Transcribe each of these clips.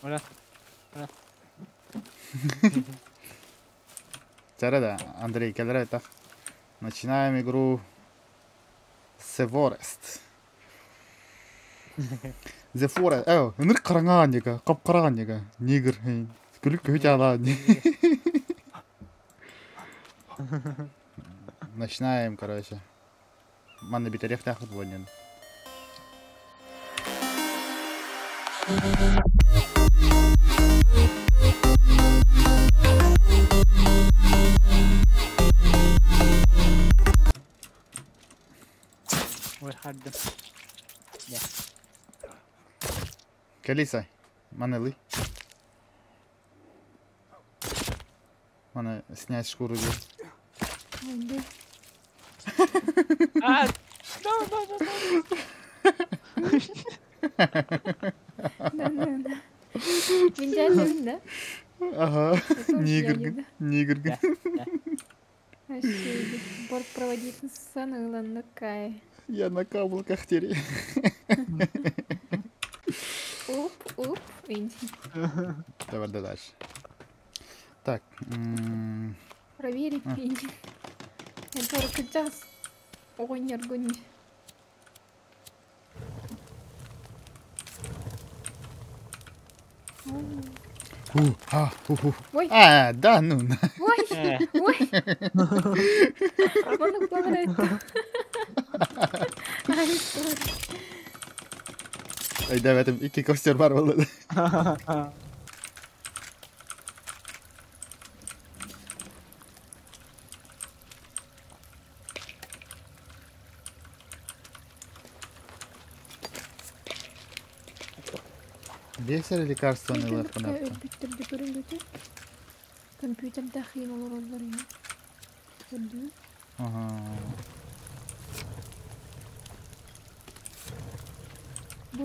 Hola. Hola. Да, Андрей, келер это. Начинаем игру The Forest. The Forest. нэр караңаан яга, кап-караган яга. Нигер. Күлүк көч алаан. Начинаем, короче. Манна битарех тахат вонен. واحد يا Келисай. Мана ли? Мана снять шкуру. آه no no no Да. Менжалында. Ага. Нигер. Нигер. no يا Вообще, бортпроводник саныланды кай. Я на каблуках теперь. Уп, инди. Давай дальше. Так. Проверить инди. Я только час. Огонь, огонь. Ой. Да, ну. Ой, ой. Mana keluar itu. Да, в этом iki костер бар болды. Бесер лекарственный лапанап. Компьютер дахин олороллар ya. Көрдү.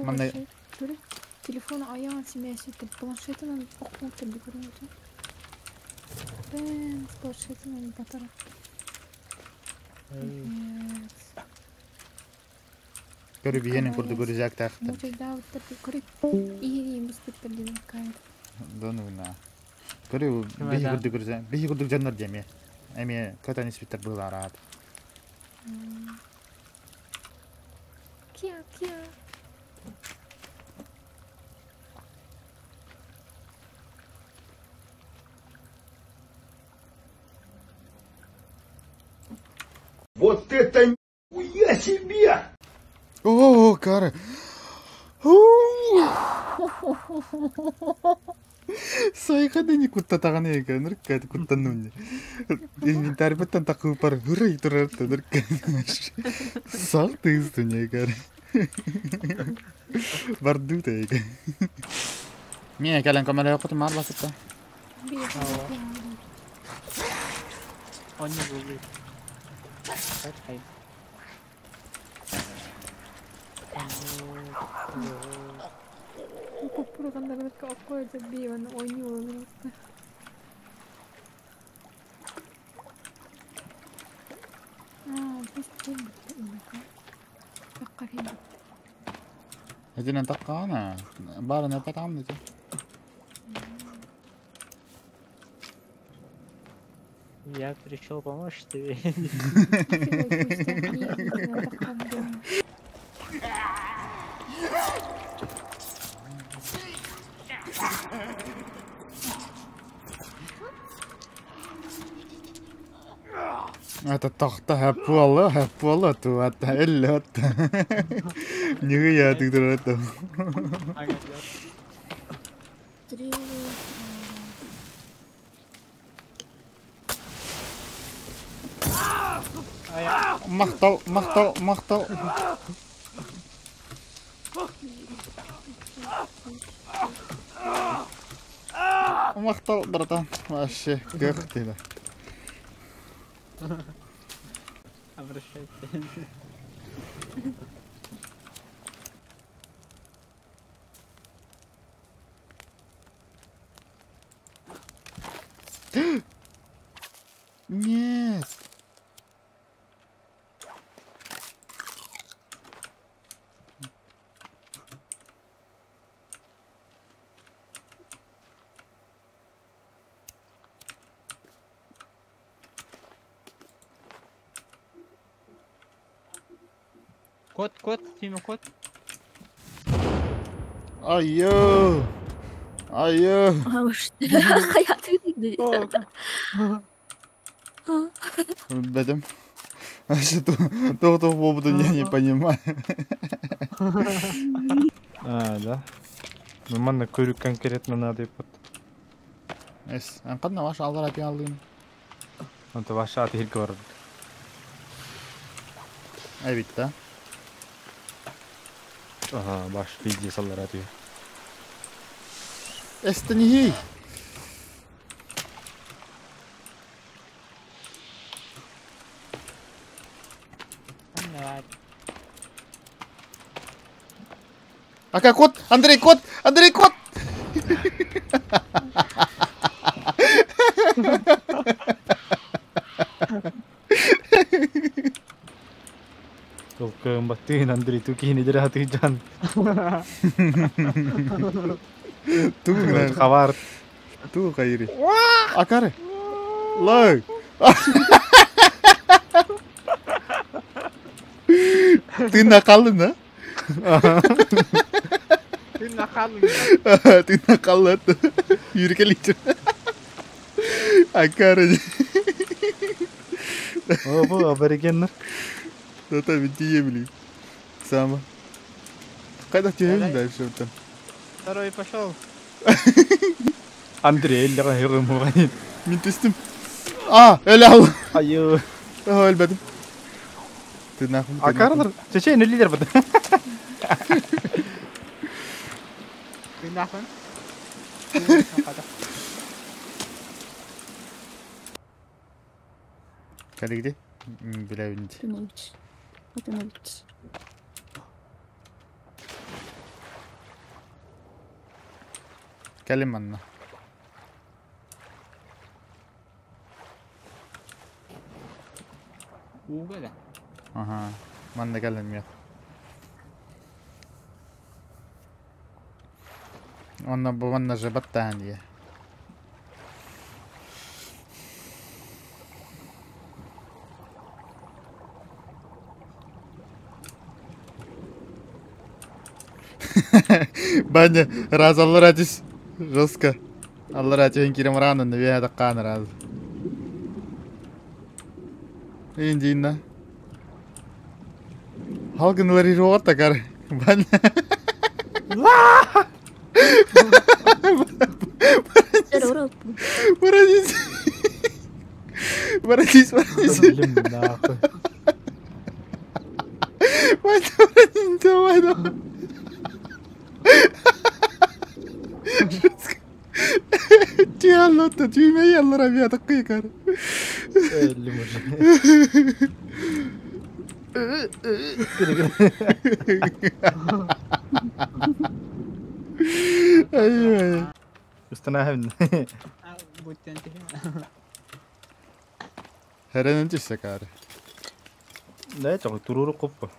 Мандай телефон аяғын семьясы етіп планшетінің оқуын түрді көрінеді. Бән, с планшетінің батары. көріп иенің көрді көрізек тақты. Мучайда өттерді көріп, иенейін бұспеттерден кайыр. Да ну на. Көріп, бейі көрді жаннар деме. Әме көтәні спеттер бұл арад. Кия. Вот это нихуя себе! О, кары. Сайқады не күттатаған екен, нұркайды күттануын. Инвентарь бұттан тақы бар, үрей тұрарты, нұркайды. Сақ түйістің екер. Бардута екен. Мен кәлін көмелі оқытым ар басыпта. они были okay Попұрғандарын қойды бейваны ойны олыңызды. Біз келмекті ұнаққа. Баққа келмекті. Әдінен таққағана, барын әпәт амды. я пришел помочь тебе. Это тахта хэпуала ту ата эллот. Нигия тигдэр это. Махтал. Махтал, братан. Вообще, как ты, да? Обращайтесь. Нет. Кот, Тима, кот. Айо. Айо. Hayatı bitti. Бәдем. Что по поводу я не понимаю. Да. Нормально көрік конкретно надо епот. Эс, анқадна ваш алдар апи алдым. Онта ваша аты хилке бар. Айбит да. Ага, баш видео саллар аты. Эстенихи. Ака кот, Андрей кот, Андрей кот. Только баттын Андрей тукини дер аты жан. Ту Хабар. ту кайри. Акаре. Лай. Ты накалын, да? Ты нахалың. Ты накалын. Юркеличер. Акаре. О, bu аборигеннер. Да-да, ведь я блин. Сама. Когда тебе дальше там? Второй пошел. Андрей эллера хермурани. Мен тестим. Элал. Айо. Өлбәдем. Ты нахуй. Акардыр. Чечен лидер бит. Ты нахуй. Кәде где? Біләуінде. Доневич. Доневич. Кәлем анна. Угода. Ага. Манна кәлем я. Онна bu manna же battaniye. Баня, раз Allah радис. Жестко. Allah радис кирем рано, но я такан раз. Индина. Халгынлар ирот такар. Баня. Воротись. Воротись, воротись. Блин, нахуй. Воротись, давай, давай. Тиаллотта, түйме яллар абия таккый кар. Элли мужик. Ай-ай. Устанавливай. Будь ты Herenen tisse kar. Да, чак туруру коппа.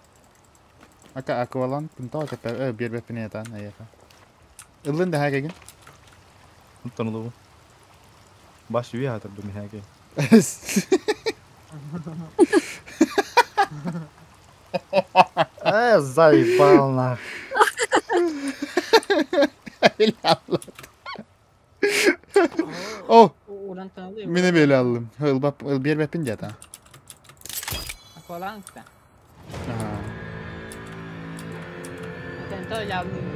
Aka akvalan pinta ka bir bepinetan ayaka. Ilın da hagegen. Tanıdım. Baş üye hatır bu nihayet. Заебал нах. Oh, Ulan tanıdığım. mine böyle aldım. Bir bepin jata. Akvalan sen. Aha. Sen de yavrum.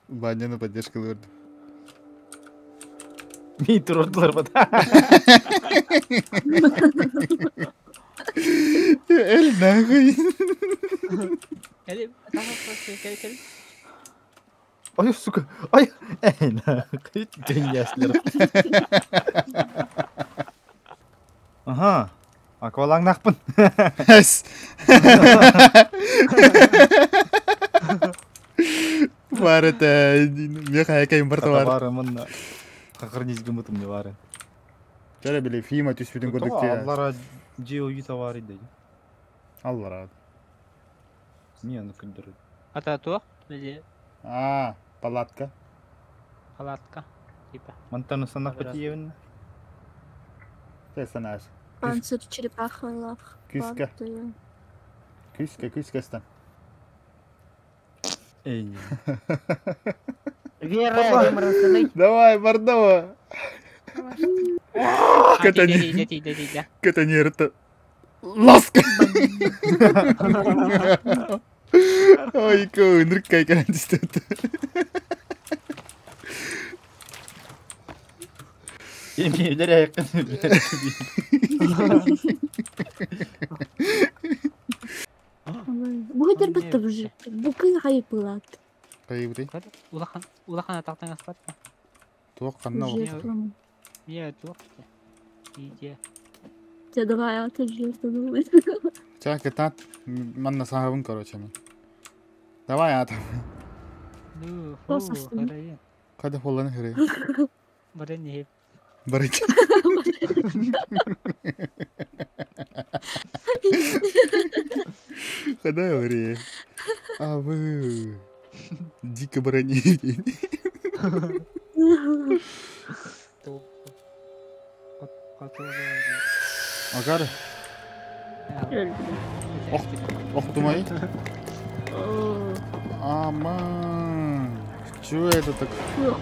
Баняны поддержка лорда. Ми турдулар бата. Эль нахуй. Gel. Tamam gel. Ay сука. Ay. Ey nahıy. Dünyasları. Aha. Akvalang nakpın. Эс. Бар это, мен кайкайым бар товар. Бар мына. Хакырниз гымытым не барын. Жаре биле фильма түспүдүн көрдүк те. Аллара жео үй товары дейді. Алла рад. Мен күндір. Ата то. Или Палатка. палатка. Типа. Мантаны санақ бітеуін. Ты санаш. Панцирь черепахи лав. Küska. Кыска-кыскастан. Эй. Вера, Марасаны. Давай, Мордова. Tidak. Kata nyerta. Laska. Ой, кой, ныркай канчты. Ini dari ayah kan. Бүгін бітті бұл жерде. Бүкіл ғайып болады. Кайбри. Улахан атақтан аспат па? Туақ қанна Бұл ол. жер тұрамын. Иә, туақ. Иде. Жадыға аяты жер тұрамын. Ча, кетат. Манна сахабын, короче. Давай, атам. Ну, Посастым. харайын. Када холланы хыры. Баран не. Барыч. Када хыры. Абы. Дико барани. Агар. Охтумай. Аман. Чё это так?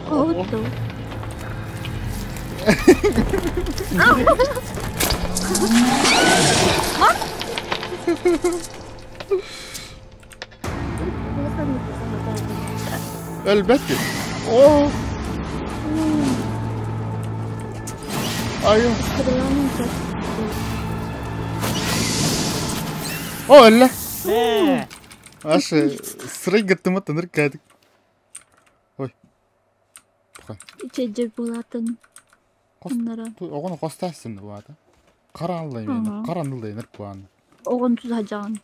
Отто. Әлбәтте. О. Айо. О, әллә. Ашы, сырай гаттыма тыныр кәдік. Ой. Içecek болатын. Onlara. Оғын қостайсың бұл ады. Қаранылдай мені. Қаранылдай ныр бұғаны. Оғын тұзажаған.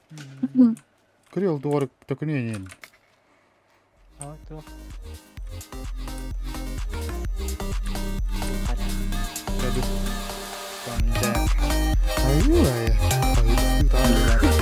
Көрі ол дуғарып төкіне енен. Tuh. Jadi. Panjang. Ayo ya. Ayo.